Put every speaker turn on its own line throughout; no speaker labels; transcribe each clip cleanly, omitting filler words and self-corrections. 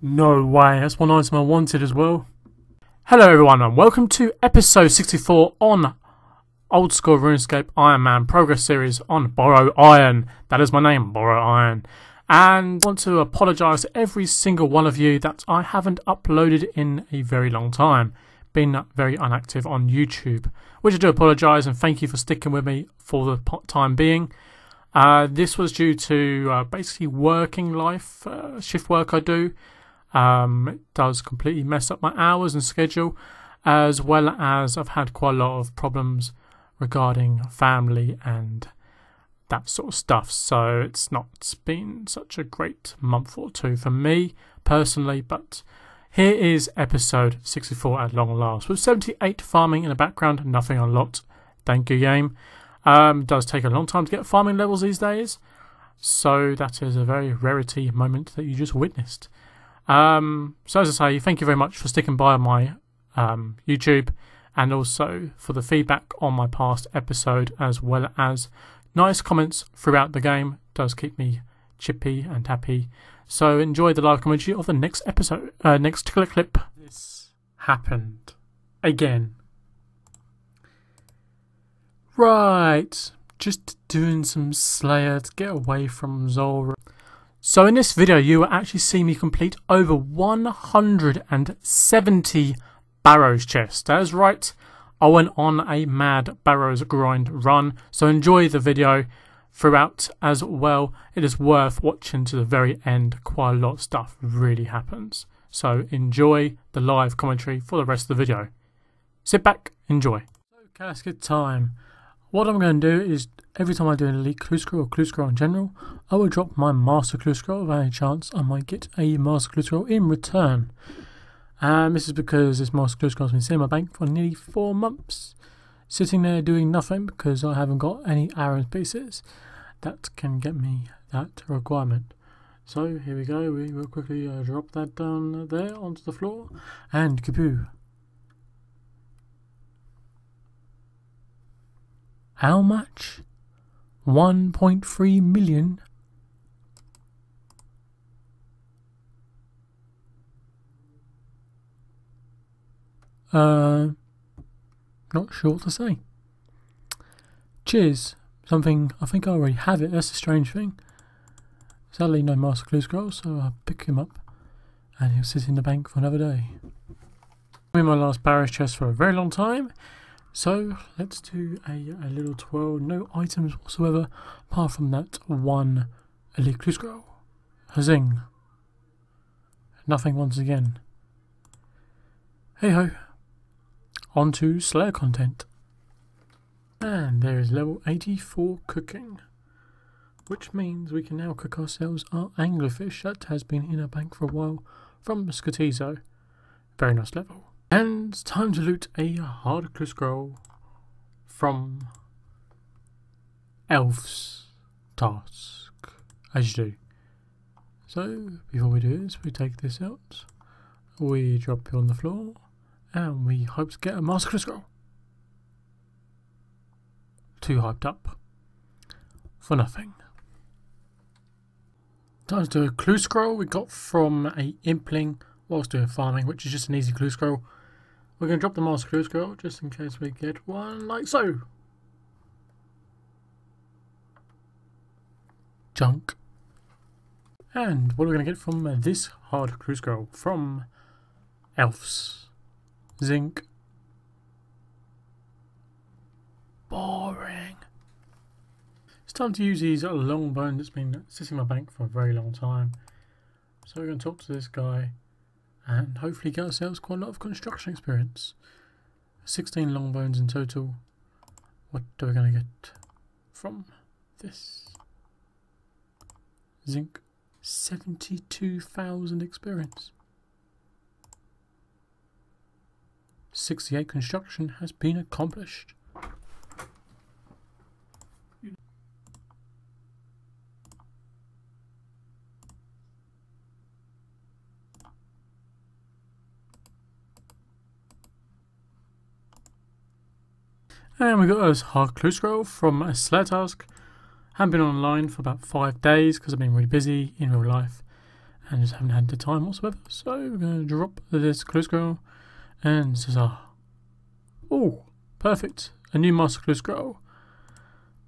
No way, that's one item I wanted as well. Hello everyone and welcome to episode 64 on Old School Runescape Ironman Progress Series on Borrow Iron. That is my name, Borrow Iron. And I want to apologise to every single one of you that I haven't uploaded in a very long time. Been very inactive on YouTube, which I do apologise and thank you for sticking with me for the time being. This was due to basically working life, shift work I do. It does completely mess up my hours and schedule, as well as I've had quite a lot of problems regarding family and that sort of stuff. So it's not been such a great month or two for me personally, but here is episode 64 at long last, with 78 farming in the background, nothing unlocked. Thank you, game. It does take a long time to get farming levels these days, so that is a very rarity moment that you just witnessed. So as I say, thank you very much for sticking by my YouTube, and also for the feedback on my past episode, as well as nice comments throughout the game. It does keep me chippy and happy. So enjoy the live commentary of the next episode, next clip. This happened again. Right, just doing some Slayer to get away from Zora. So in this video you will actually see me complete over 170 Barrows chests. That is right, I went on a mad Barrows grind run, so enjoy the video throughout as well. It is worth watching to the very end. Quite a lot of stuff really happens, so enjoy the live commentary for the rest of the video. Sit back, enjoy. So casket time. What I'm going to do is, every time I do an elite clue scroll or clue scroll in general, I will drop my master clue scroll. If I have any chance, I might get a master clue scroll in return. And this is because this master clue scroll has been sitting in my bank for nearly 4 months, sitting there doing nothing because I haven't got any iron pieces that can get me that requirement. So here we go. We will quickly drop that down there onto the floor, and kapoo. How much? 1.3 million. Not sure what to say. Cheers. Something, I think I already have it. That's a strange thing. Sadly no master clue scroll, so I'll pick him up and he'll sit in the bank for another day. I'm in my last Barrows chest for a very long time. So let's do a little twirl. No items whatsoever apart from that one elite clue scroll. Hazing. Nothing once again. Hey ho. On to Slayer content. And there is level 84 cooking, which means we can now cook ourselves our anglerfish that has been in our bank for a while from Scottizo. Very nice level. And it's time to loot a hard clue scroll from Elf's Task, as you do. So before we do this, we take this out, we drop it on the floor, and we hope to get a master clue scroll. Too hyped up for nothing. Time to do a clue scroll we got from a impling whilst doing farming, which is just an easy clue scroll. We're going to drop the master clue scroll just in case we get one, like so. Junk. And what are we going to get from this hard clue scroll? From Elves. Zinc. Boring. It's time to use these long bone that's been sitting in my bank for a very long time. So we're going to talk to this guy and hopefully get ourselves quite a lot of construction experience. 16 long bones in total. What are we going to get from this? Zinc. 72,000 experience. 68 construction has been accomplished. And we got a hard clue scroll from a Slayer task. Haven't been online for about 5 days because I've been really busy in real life. and just haven't had the time whatsoever. So we're going to drop this clue scroll and Cesar. Oh, perfect. A new master clue scroll.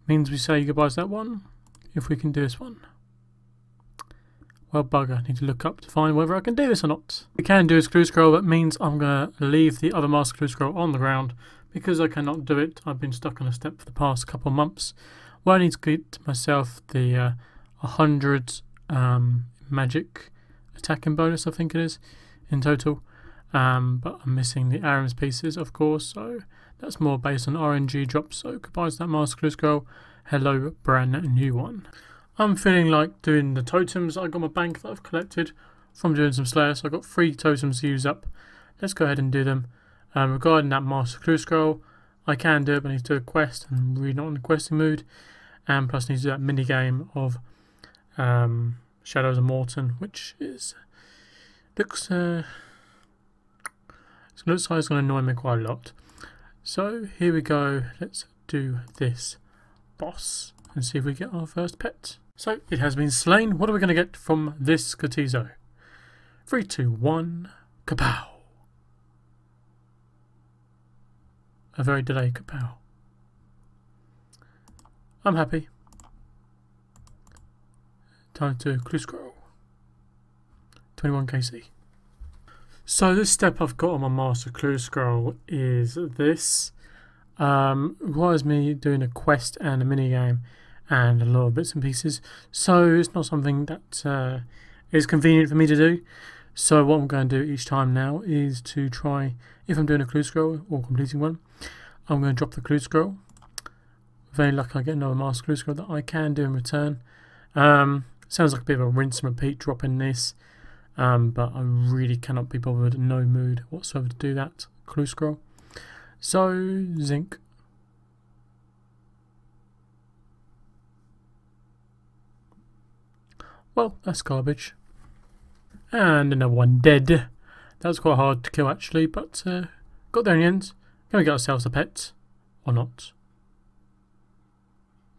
Means we say goodbye to that one, if we can do this one. Well, bugger, I need to look up to find whether I can do this or not. We can do this clue scroll, that means I'm going to leave the other master clue scroll on the ground because I cannot do it. I've been stuck on a step for the past couple of months. Well, I need to get myself the 100 magic attacking bonus, I think it is, in total. But I'm missing the arrows pieces, of course, so that's more based on RNG drops. So goodbye to that master clue scroll. Hello, brand new one. I'm feeling like doing the totems. I got my bank that I've collected from doing some Slayer, so I've got 3 totems to use up. Let's go ahead and do them. Regarding that master clue scroll, I can do it, but I need to do a quest, and I'm really not in the questing mood. And plus, I need to do that mini game of Shadows of Morton, which is looks like it's going to annoy me quite a lot. So here we go. Let's do this boss and see if we get our first pet. So it has been slain. What are we going to get from this Cotizo? 3, 2, 1, kapow! A very delayed kapow. I'm happy. Time to clue scroll. 21 KC. So this step I've got on my master clue scroll is this. Requires me doing a quest and a mini game and a lot of bits and pieces. So it's not something that is convenient for me to do. So what I'm going to do each time now is to try, if I'm doing a clue scroll or completing one, I'm going to drop the clue scroll. Very lucky I get another master clue scroll that I can do in return. Sounds like a bit of a rinse and repeat dropping this. But I really cannot be bothered, no mood whatsoever to do that clue scroll. So, zinc. Well, that's garbage. And another one dead. That was quite hard to kill actually, but got there in the end. Can we get ourselves a pet? Or not?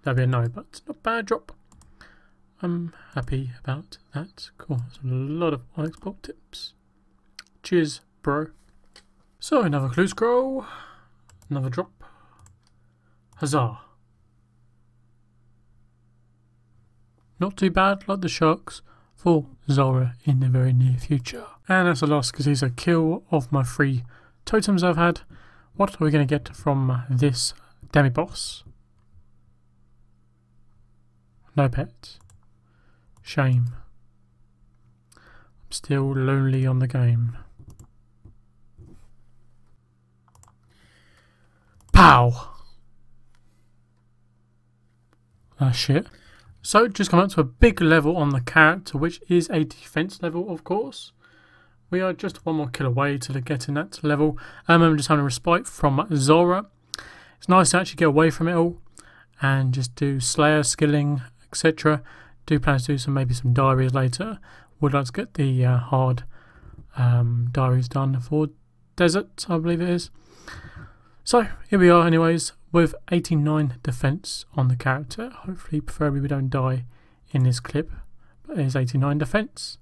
That'd be a no, but not bad drop. I'm happy about that. Cool, that's a lot of unexplored tips. Cheers, bro. So another clue scroll, another drop. Huzzah! Not too bad, like the sharks, for Zora in the very near future. And that's the last Cotizo kill of my 3 totems I've had. What are we going to get from this demi-boss? No pet. Shame. I'm still lonely on the game. Pow! Shit. So, just come up to a big level on the character, which is a defense level, of course. We are just one more kill away to getting that level. I'm just having a respite from Zora. It's nice to actually get away from it all and just do Slayer skilling, etc. Do plan to do maybe some diaries later. Would like to get the hard diaries done for Desert, I believe it is. So here we are anyways, with 89 defense on the character. Hopefully, preferably we don't die in this clip. But there's 89 defense.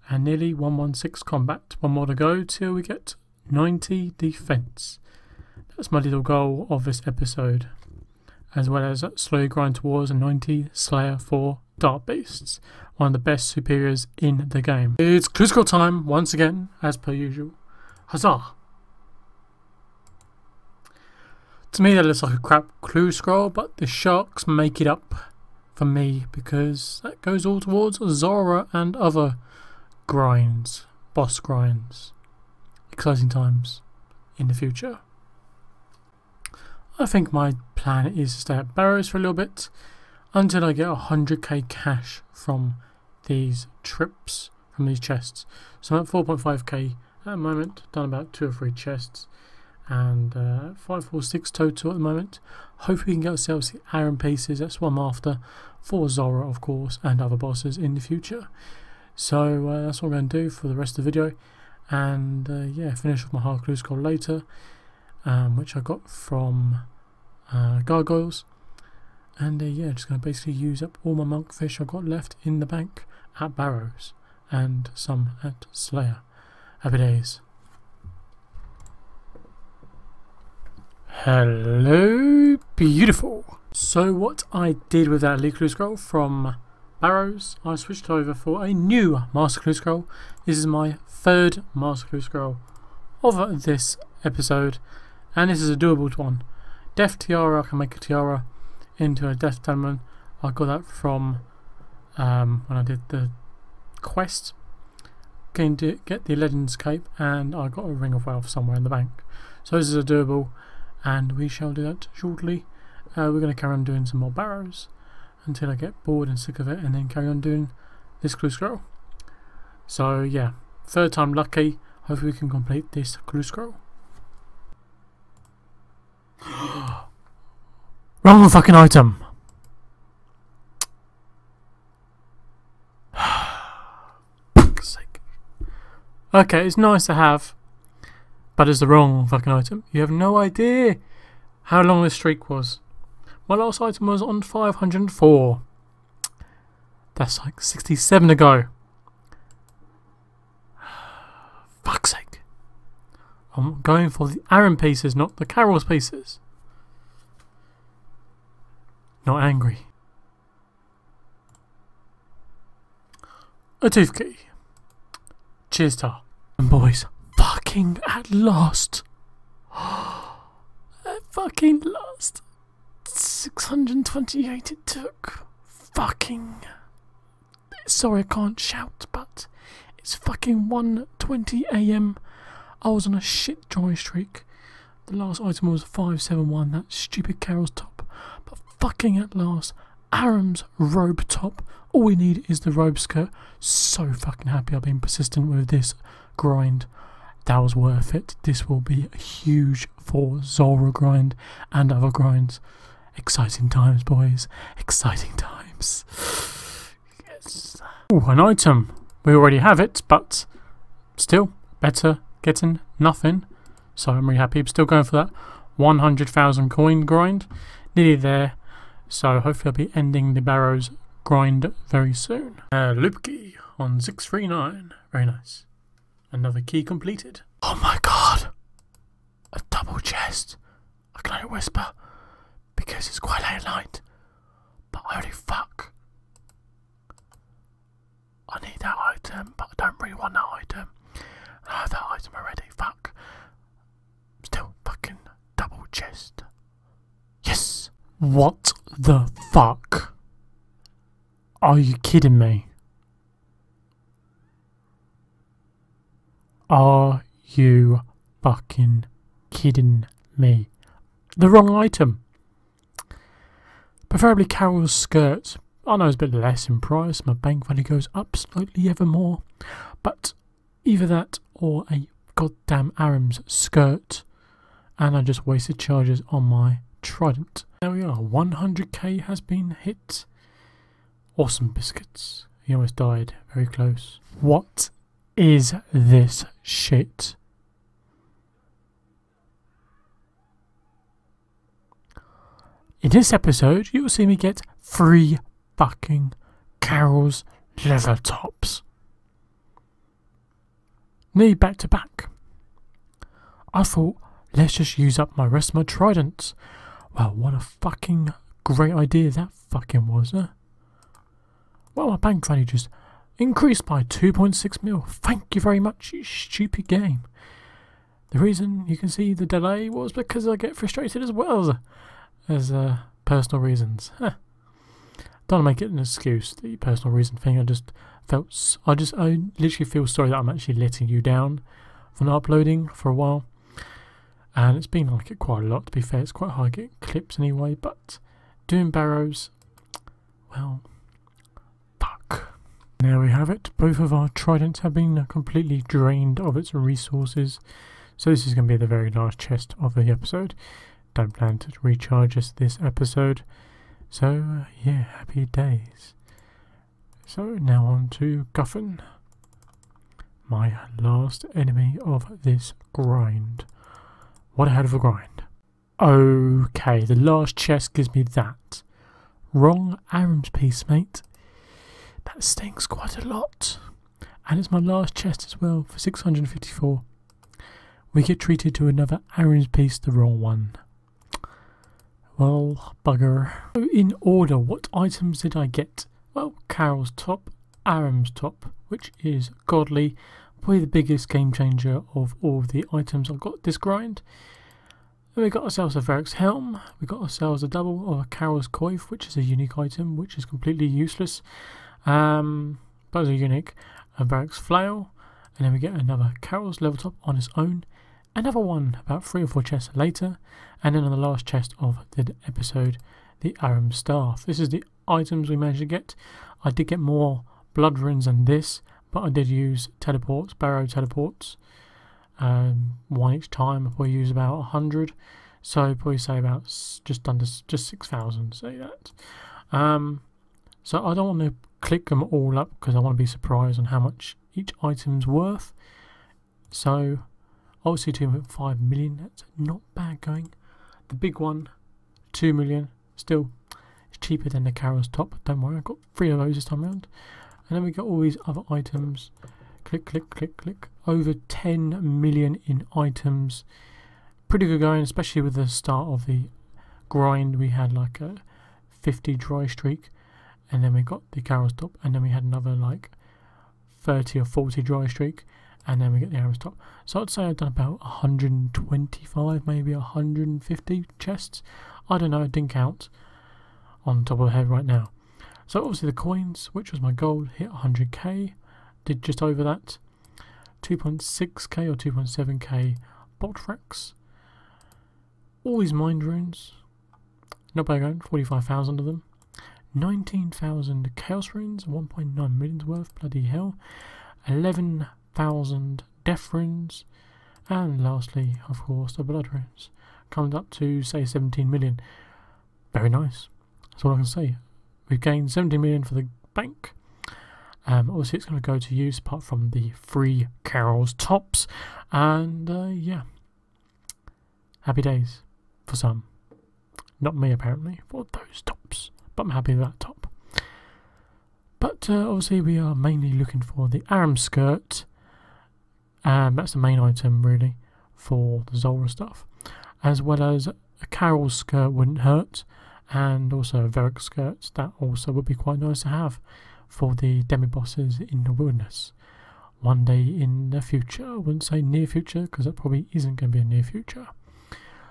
And nearly 116 combat. One more to go till we get 90 defense. That's my little goal of this episode. As well as slowly grind towards a 90 Slayer for Dark Beasts. One of the best superiors in the game. It's clue scroll time once again, as per usual. Huzzah! To me that looks like a crap clue scroll, but the sharks make it up for me because that goes all towards Zora and other grinds, boss grinds. Exciting times in the future. I think my plan is to stay at Barrows for a little bit until I get 100k cash from these trips, from these chests. So I'm at 4.5k at the moment, done about 2 or 3 chests, and 546 total at the moment. Hopefully we can get ourselves the iron pieces, that's what I'm after, for Zora of course, and other bosses in the future. So that's what I'm going to do for the rest of the video, and yeah, finish off my hard clue scroll later. Which I got from Gargoyles, And yeah, just going to basically use up all my monkfish I've got left in the bank at Barrows and some at Slayer. Happy days. Hello, beautiful. So what I did with that elite clue scroll from Barrows, I switched over for a new master clue scroll. This is my third master clue scroll of this episode, and this is a doable one. Death Tiara, I can make a tiara into a Death Diamond. I got that from when I did the quest. Get the Legends Cape, and I got a Ring of Wealth somewhere in the bank. So this is a doable, and we shall do that shortly. We're going to carry on doing some more Barrows until I get bored and sick of it, and then carry on doing this clue scroll. So yeah, third time lucky. Hopefully we can complete this clue scroll. Wrong fucking item. Fuck's sake. Okay, it's nice to have, but it's the wrong fucking item. You have no idea how long this streak was. My last item was on 504. That's like 67 ago. Fuck's sake. I'm going for the Aaron pieces, not the Carol's pieces. Not angry. A tooth key. Cheers, tar. And boys, fucking at last. At fucking last. 628 it took. Fucking. Sorry, I can't shout, but it's fucking 1:20 AM. I was on a shit joy streak. The last item was 571, that stupid Carol's top. But fucking at last, Aram's robe top. All we need is the robe skirt. So fucking happy I've been persistent with this grind. That was worth it. This will be huge for Zora grind and other grinds. Exciting times, boys. Exciting times. Yes. Ooh, an item. We already have it, but still better getting nothing. So I'm really happy. I'm still going for that 100,000 coin grind. Nearly there. So hopefully I'll be ending the Barrows grind very soon. Loop key on 639. Very nice. Another key completed. Oh my god. A double chest. I can only whisper because it's quite late at night. But holy fuck. I need that item, but I don't really want that item. I have that item already. Fuck. Still fucking double chest. Yes. What the fuck? Are you kidding me? Are you fucking kidding me? The wrong item. Preferably Carol's skirt. I know it's a bit less in price. My bank value goes up slightly ever more. But either that or a goddamn Aram's skirt. And I just wasted charges on my trident. There we are. 100k has been hit. Awesome biscuits. He almost died. Very close. What is this shit? In this episode, you will see me get 3 fucking Carol's leather tops. Nearly back to back. I thought, let's just use up my rest of my tridents. Well, what a fucking great idea that fucking was, huh? Well, my bank value just increased by 2.6 mil. Thank you very much, you stupid game. The reason you can see the delay was because I get frustrated as well as personal reasons. Huh. Don't make it an excuse, the personal reason thing. I literally feel sorry that I'm actually letting you down for not uploading for a while. And it's been like it quite a lot, to be fair. It's quite hard to get clips anyway, but doing Barrows, well, fuck. There we have it. Both of our tridents have been completely drained of its resources. So this is going to be the very last chest of the episode. Don't plan to recharge us this episode. So, yeah, happy days. So, now on to Guffin. My last enemy of this grind. What a hell of a grind. Okay, the last chest gives me that. Wrong arms piece, mate. That stings quite a lot. And it's my last chest as well for 654. We get treated to another arms piece, the wrong one. Well, bugger. So in order, what items did I get? Well, Carol's top, Aram's top, which is godly. Probably the biggest game changer of all of the items I've got this grind. Then we got ourselves a Varric's helm. We got ourselves a double of a Carol's coif, which is a unique item, which is completely useless. But it's a unique. A Varric's flail. And then we get another Carol's level top on its own. Another one about 3 or 4 chests later. And then on the last chest of the episode, the Aram staff. This is the items we managed to get. I did get more blood runes than this, but I did use teleports, Barrow teleports. One each time. I probably use about 100, so probably say about just under 6,000. Say that. So I don't want to click them all up because I want to be surprised on how much each item's worth. So obviously 2.5 million. That's not bad going. The big one, 2 million. Still, it's cheaper than the Carol's top. Don't worry, I've got 3 of those this time around. And then we got all these other items. Click, click, click, click. Over 10 million in items. Pretty good going, especially with the start of the grind. We had like a 50 dry streak. And then we got the Carol's top. And then we had another like 30 or 40 dry streak. And then we get the Arrow's top. So I'd say I've done about 125, maybe 150 chests. I don't know, I didn't count on top of the head right now. So obviously the coins, which was my goal, hit 100k. Did just over that. 2.6k or 2.7k bolt fracks. All these mind runes. Not bad going, 45,000 of them. 19,000 chaos runes, 1.9 million's worth, bloody hell. 11,000 death runes. And lastly, of course, the blood runes. Comes up to, say, 17 million. Very nice. That's all I can say. We've gained 17 million for the bank. Obviously, it's going to go to use apart from the free Carol's tops. And, yeah. Happy days for some. Not me, apparently, for those tops. But I'm happy with that top. But, obviously, we are mainly looking for the Aram skirt. That's the main item, really, for the Zora stuff. As well as a Carol's skirt wouldn't hurt. And also a Varric skirt. That also would be quite nice to have for the demi-bosses in the wilderness. One day in the future. I wouldn't say near future, because that probably isn't going to be a near future.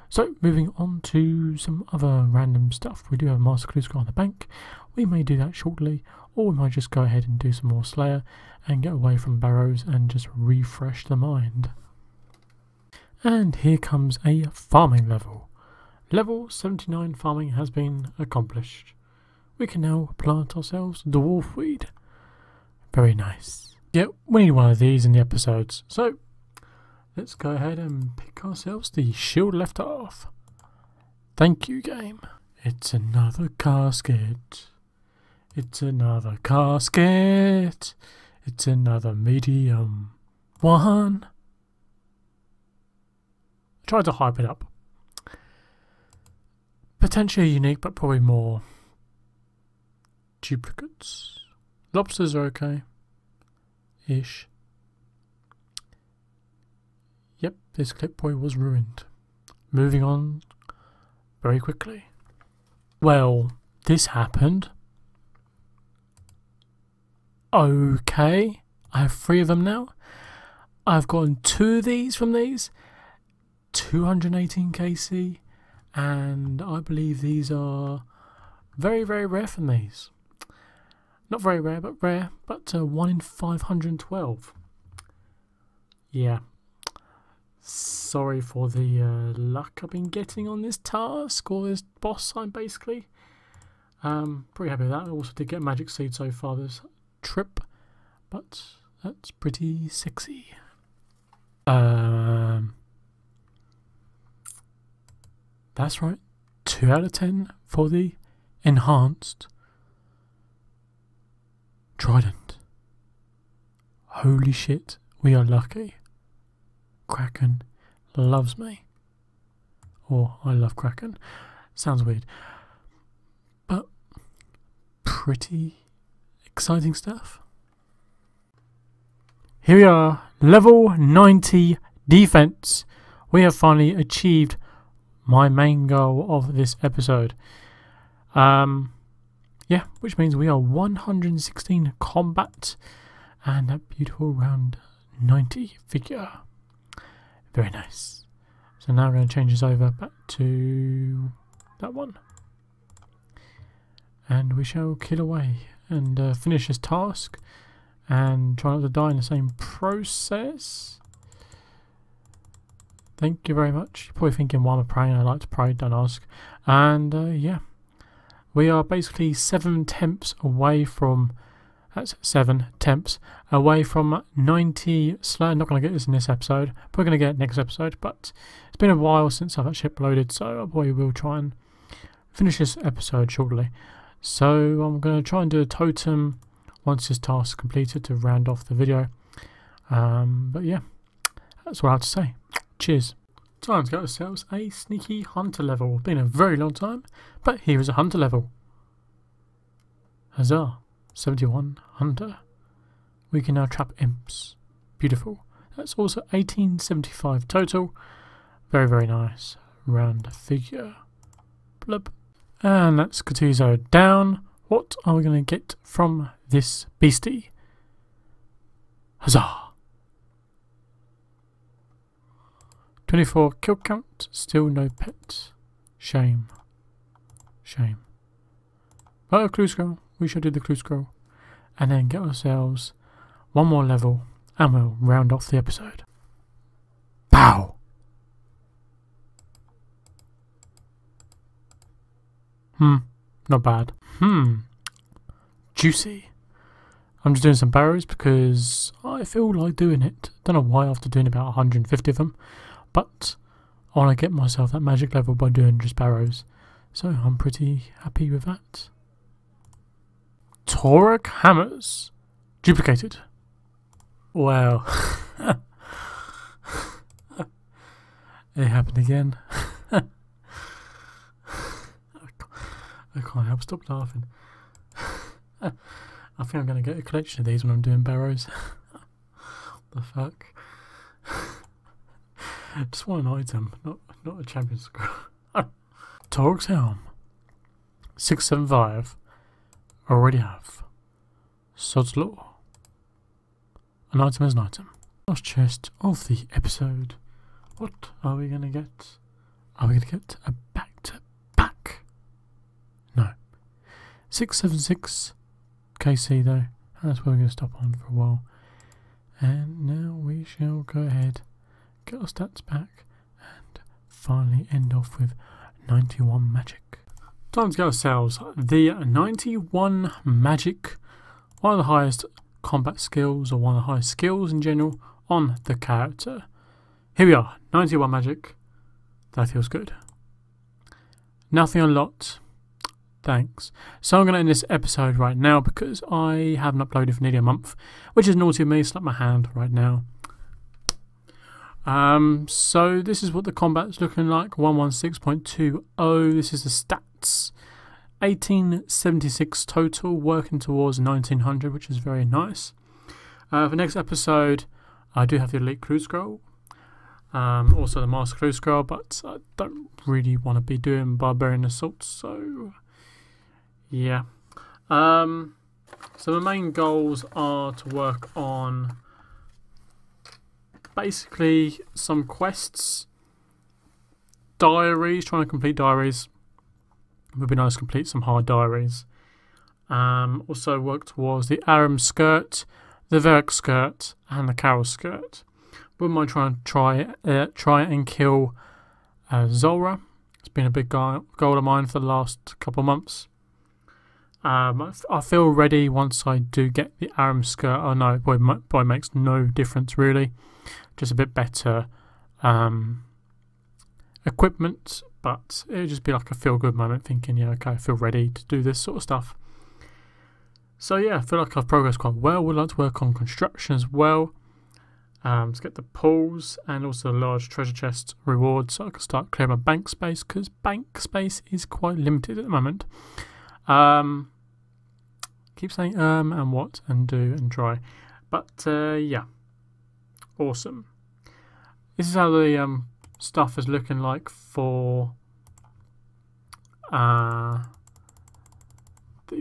So, moving on to some other random stuff. We do have a Master Clue Scar on the bank. We may do that shortly, or we might just go ahead and do some more Slayer and get away from Barrows and just refresh the mind. And here comes a farming level. Level 79 farming has been accomplished. We can now plant ourselves dwarf weed. Very nice. Yeah, we need one of these in the episodes. So, let's go ahead and pick ourselves the shield left off. Thank you, game. It's another casket. It's another casket. It's another medium one. I tried to hype it up. Potentially unique, but probably more duplicates. Lobsters are okay. Ish. Yep, this clip probably was ruined. Moving on very quickly. Well, this happened. Okay, I have 3 of them now. I've gotten 2 of these from these. 218 KC. And I believe these are very, very rare from these. Not very rare, but rare. But 1 in 512. Yeah. Sorry for the luck I've been getting on this task, or this boss fight, basically. Pretty happy with that. I also did get a magic seed so far this trip. But that's pretty sexy. That's right, 2 out of 10 for the enhanced trident. Holy shit, we are lucky. Kraken loves me. Or I love Kraken. Sounds weird. But pretty exciting stuff. Here we are, level 90 defense. We have finally achieved my main goal of this episode. Yeah, which means we are 116 combat and a beautiful round 90 figure. Very nice. So now we're going to change this over back to that one. And we shall kill away and finish this task and try not to die in the same process. Thank you very much. You're probably thinking, why am I praying? I like to pray, don't ask. And yeah, we are basically 7 temps away from, that's 7 temps away from 90 I'm not going to get this in this episode, we're going to get it next episode, but it's been a while since I've actually uploaded, so we will try and finish this episode shortly. So I'm going to try and do a totem once this task is completed to round off the video. But yeah, that's what I have to say. Cheers. Time to get ourselves a sneaky hunter level. Been a very long time, but here is a hunter level. Huzzah! 71 hunter. We can now trap imps. Beautiful. That's also 1875 total. Very, very nice. Round figure. Blub. And that's Cotizo down. What are we going to get from this beastie? Huzzah! 24 kill count, still no pet. Shame. Shame. But a clue scroll, we shall do the clue scroll. And then get ourselves one more level and we'll round off the episode. Pow! Not bad. Juicy. I'm just doing some Barrows because I feel like doing it. Don't know why after doing about 150 of them. But I want to get myself that magic level by doing just Barrows. So I'm pretty happy with that. Torque hammers. Duplicated. Wow. It happened again. I can't help stop laughing. I think I'm going to get a collection of these when I'm doing Barrows. The fuck? Just want an item, not a champion scroll. Torque's helm. 675. Already have. Sod's law. An item is an item. Last chest of the episode. What are we gonna get? Are we gonna get a back to back? No. 676 KC though. That's where we're gonna stop on for a while. And now we shall go ahead, get our stats back, and finally end off with 91 magic. Time to get ourselves the 91 magic, one of the highest combat skills, or one of the highest skills in general on the character. Here we are, 91 magic. That feels good. Nothing unlocked. Thanks. So I'm going to end this episode right now because I haven't uploaded for nearly a month, which is naughty of me. Slap my hand right now. So this is what the combat's looking like. 116.20. This is the stats. 1876 total, working towards 1900, which is very nice. For next episode, I do have the elite clue scroll. Also the master clue scroll, but I don't really want to be doing barbarian assaults, so yeah. So the main goals are to work on basically some quests, diaries, trying to complete diaries. It would be nice to complete some hard diaries. Also work towards the Aram skirt, the Verk skirt, and the Carol skirt. Wouldn't mind try and kill Zora. It's been a big goal of mine for the last couple of months. I feel ready once I do get the Aram skirt. Oh no, boy makes no difference really. Just a bit better equipment, but it would just be like a feel-good moment, thinking, yeah, okay, I feel ready to do this sort of stuff. So yeah, I feel like I've progressed quite well. Would like to work on construction as well, to get the pools and also the large treasure chest rewards, so I can start clearing my bank space, because bank space is quite limited at the moment. Keep saying and what and do and try. But yeah, awesome. This is how the stuff is looking like for the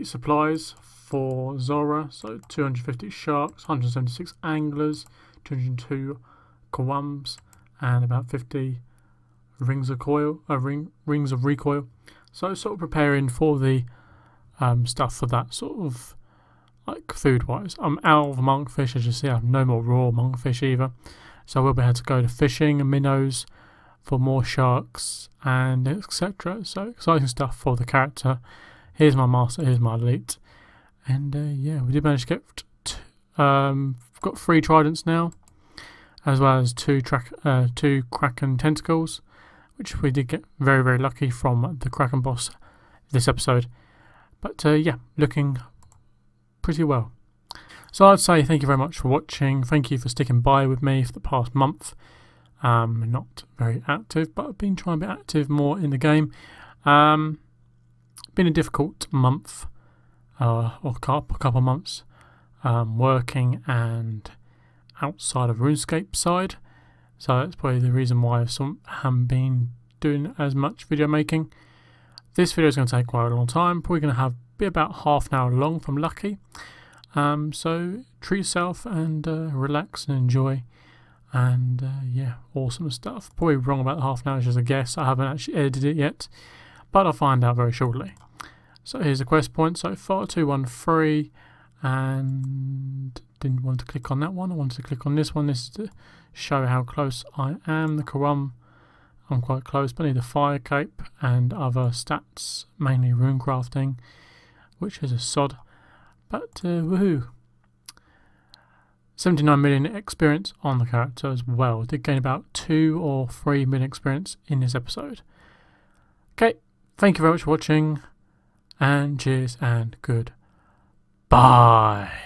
supplies for Zora. So 250 sharks, 176 anglers, 202 kawams, and about 50 rings of recoil. So sort of preparing for the stuff for that sort of like food wise. I'm out of monkfish, as you see. I have no more raw monkfish either, so we'll be able to go to fishing and minnows for more sharks and etc. So exciting stuff for the character. Here's my master, here's my elite, and yeah, we did manage to get got 3 tridents now, as well as 2 kraken tentacles, which we did get very, very lucky from the kraken boss this episode. But yeah, looking pretty well. So I'd say thank you very much for watching. Thank you for sticking by with me for the past month. Not very active, but I've been trying to be active more in the game. Been a difficult month, or couple months, working and outside of Runescape side. So that's probably the reason why I haven't been doing as much video making. This video is going to take quite a long time. Probably going to be about half an hour long if I'm lucky. So treat yourself and relax and enjoy. And yeah, awesome stuff. Probably wrong about the half an hour, just a guess. I haven't actually edited it yet, but I'll find out very shortly. So here's the quest point so far, 213, and didn't want to click on that one. I wanted to click on this one. This is to show how close I am. The Karam, I'm quite close, but I need the fire cape and other stats, mainly rune crafting, which is a sod. But woohoo! 79 million experience on the character as well. Did gain about 2 or 3 million experience in this episode. Okay, thank you very much for watching, and cheers and good bye.